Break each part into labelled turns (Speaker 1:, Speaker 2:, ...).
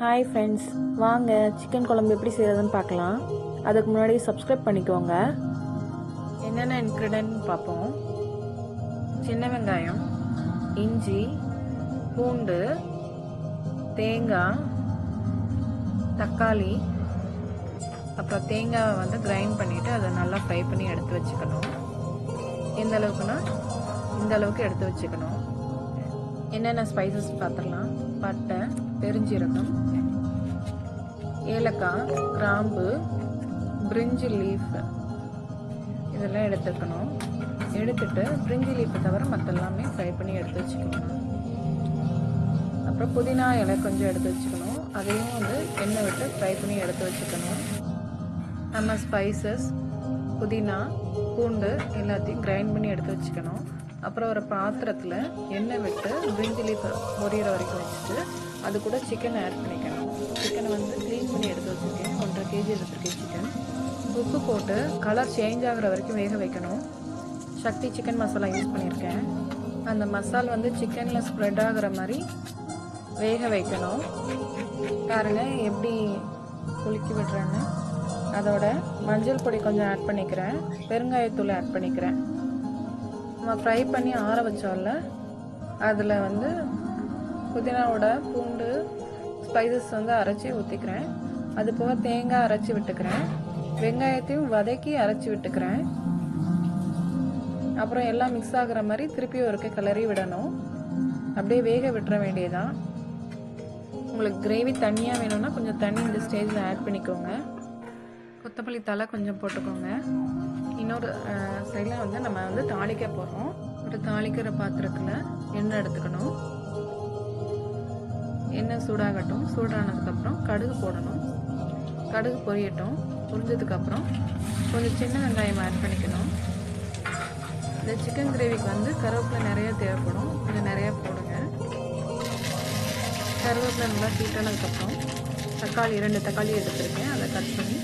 Speaker 1: Hi friends, வாங்க chicken குழம்பு எப்படி செய்கிறதுன்னு பார்க்கலாம். அதுக்கு முன்னாடி சப்ஸ்கிரைப் பண்ணிக்கோங்க. என்னென்ன இன்க்ரீடியன்ட் பார்ப்போம். சின்ன வெங்காயம், இஞ்சி, பூண்டு, தேங்காய், தக்காளி, அப்புறம் தேங்காவை வந்து கிரைண்ட் பண்ணிவிட்டு அதை நல்லா ஃப்ரை பண்ணி எடுத்து வச்சுக்கணும். எந்த அளவுக்குன்னா இந்த அளவுக்கு எடுத்து வச்சுக்கணும். என்னென்ன ஸ்பைசஸ் பார்த்துடலாம். பட்டை, பெருஞ்சீரகம், ஏலக்காய், கிராம்பு, பிரிஞ்சி லீஃப் இதெல்லாம் எடுத்துக்கணும். எடுத்துட்டு பிரிஞ்சி லீஃபை தவிர மற்ற எல்லாமே ஃப்ரை பண்ணி எடுத்து வச்சுக்கணும். அப்புறம் புதினா இலை கொஞ்சம் எடுத்து வச்சுக்கணும். அதையும் வந்து எண்ணெய் விட்டு ஃப்ரை பண்ணி எடுத்து வச்சுக்கணும். நம்ம ஸ்பைசஸ், புதினா, பூண்டு எல்லாத்தையும் கிரைண்ட் பண்ணி எடுத்து வச்சுக்கணும். அப்புறம் ஒரு பாத்திரத்தில் எண்ணெய் விட்டு பிரிஞ்சி லீஃப் பொரியிற வரைக்கும் வச்சுட்டு அது கூட சிக்கன் ஆட் பண்ணிக்கணும். சிக்கனை வந்து க்ளீன் பண்ணி எடுத்து வச்சுருக்கேன். 1.5 kg எடுத்துருக்கேன் சிக்கன். உப்பு போட்டு கலர் சேஞ்ச் ஆகிற வரைக்கும் வேக வைக்கணும். சக்தி சிக்கன் மசாலா யூஸ் பண்ணியிருக்கேன். அந்த மசாலா வந்து சிக்கனில் ஸ்ப்ரெட் ஆகிற மாதிரி வேக வைக்கணும். பாருங்கள் எப்படி குலுக்கி விடுறேன்னு. அதோட மஞ்சள் பொடி கொஞ்சம் ஆட் பண்ணிக்கிறேன். பெருங்காயத்தூள் ஆட் பண்ணிக்கிறேன். நம்ம ஃப்ரை பண்ணி ஆற வச்சோம்ல, அதில் வந்து புதினாவோட பூண்டு ஸ்பைசஸ் வந்து அரைச்சி ஊற்றிக்கிறேன். அது போக தேங்காய் அரைச்சி விட்டுக்கிறேன். வெங்காயத்தையும் வதக்கி அரைச்சி விட்டுக்கிறேன். அப்புறம் எல்லாம் மிக்ஸ் ஆகிற மாதிரி திருப்பி ஒருக்க கிளறி விடணும். அப்படியே வேக விட்டுற வேண்டியதான். உங்களுக்கு கிரேவி தண்ணியாக வேணும்னா கொஞ்சம் தண்ணி இந்த ஸ்டேஜில் ஆட் பண்ணிக்கோங்க. கொத்தமல்லி தழை கொஞ்சம் போட்டுக்கோங்க. இன்னொரு சைடில் வந்து நம்ம வந்து தாளிக்க போகிறோம். ஒரு தாளிக்கிற பாத்திரத்தில் எண்ணெய் எடுத்துக்கணும். எண்ணெய் சூடாகட்டும். சூடானதுக்கப்புறம் கடுகு போடணும். கடுகு பொரியட்டும். பொரிஞ்சதுக்கப்புறம் கொஞ்சம் சின்ன வெங்காயம் ஆட் பண்ணிக்கணும். இந்த சிக்கன் கிரேவிக்கு வந்து கருவேப்பிலை நிறைய தேவைப்படும். கொஞ்சம் நிறையா போடுங்க. கருவேப்பிலை நல்லா ஹீட்டானதுக்கப்புறம் தக்காளி 2 தக்காளி எடுத்துருக்கேன். அதை கட் பண்ணி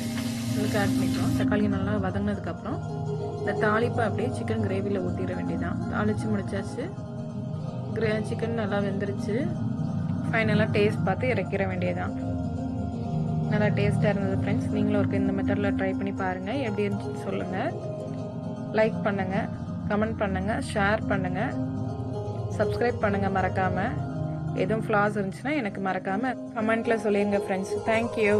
Speaker 1: உங்களுக்கு ஆட் பண்ணிக்கலாம். தக்காளி நல்லா வதங்கினதுக்கப்புறம் இந்த தாளிப்பை அப்படியே சிக்கன் கிரேவியில் ஊற்றிட வேண்டியதான். தாளித்து முடிச்சாச்சு. சிக்கன் நல்லா வெந்துருச்சு. ஃபைனலாக டேஸ்ட் பார்த்து இறக்கிற வேண்டியதான். நல்லா டேஸ்ட்டாக இருந்தது ஃப்ரெண்ட்ஸ். நீங்களும் ஒரு இந்த மெத்தடில் ட்ரை பண்ணி பாருங்கள். எப்படி இருந்துச்சுன்னு சொல்லுங்கள். லைக் பண்ணுங்கள், கமெண்ட் பண்ணுங்கள், ஷேர் பண்ணுங்கள், சப்ஸ்கிரைப் பண்ணுங்கள் மறக்காமல். எதுவும் ஃப்ளாஸ் இருந்துச்சுன்னா எனக்கு மறக்காமல் கமெண்ட்டில் சொல்லிடுங்க ஃப்ரெண்ட்ஸ். தேங்க்யூ.